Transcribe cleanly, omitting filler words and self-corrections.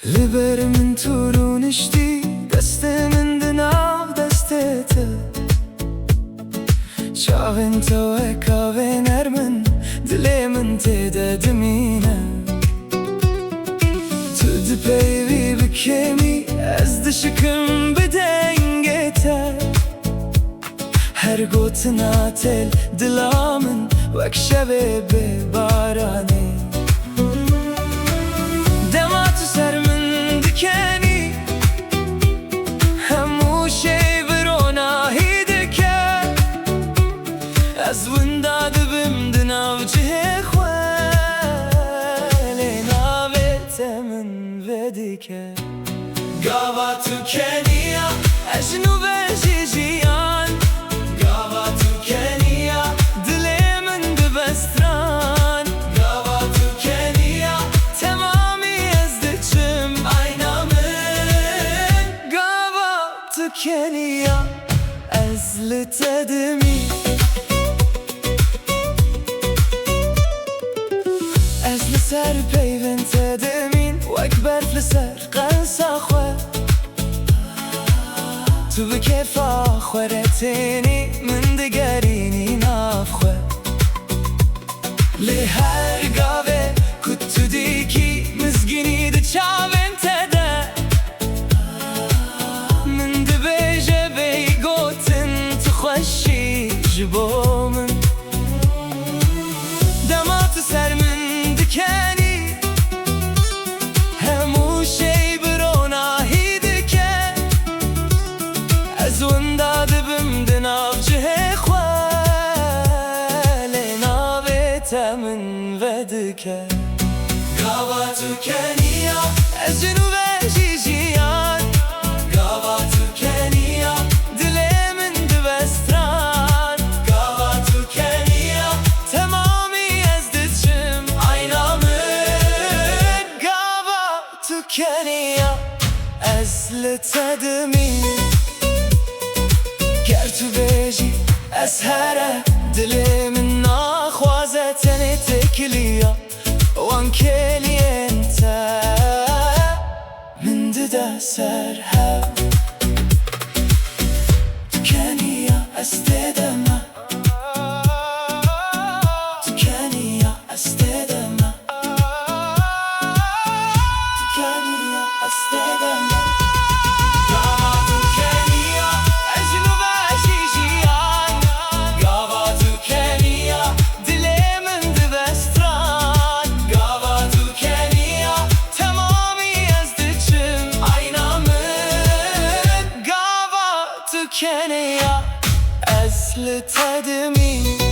لبر من تورو نشتی دست من دناو دستت شاغن تو اکاوه نرمن دلی من تیده دمینه تو دی پیوی بکمی از دشکم بدنگته هر گوتنا تل دلامن وک شبه ببارانه دماتو سر من دکنی همو شی برونه هیدکه از وندا دبم دناو جه خواه ناویت من ودیکه گاوا تو کنیا اجنو بجیجیان گاوا تو کنیا دلی من دبستران گاوا تو کنیا تمامی از دچم aynamın گاوا تو کنیا از لتدمی از لسر پیون تدمین واکبر لسر قنصا خواه تو بکفا خورتینی من دگرینی ناف خواه لی هر گاوه کتو دیکی مزگینی ده چاوین تده من ده بیجه بیگوتن تو خوشی جبو من دماتو سر من دکنی همو شی برونه هیدکه از وندا دبم دناو جه خواه لی ناویت من ودکه گاوا تو کنیا از جنوب جیجیان گاوا تو کنیا دلی من دبستران گاوا تو کنیا تمامی از دچم aynamın گاوا تو کنیا از لتدمی گر تو بیجی از هره دلی من ناخوازه تنی تکلیا وان کلی انت من دده سر هم تو کنیا استدما تو کنیا استدما تو کنیا استدما گاوا تو کنیا اجنو بجیجیان گاوا تو کنیا دلی من دبستران گاوا تو کنیا تمامی از دچم aynamın گاوا تو کنیا از لتدمی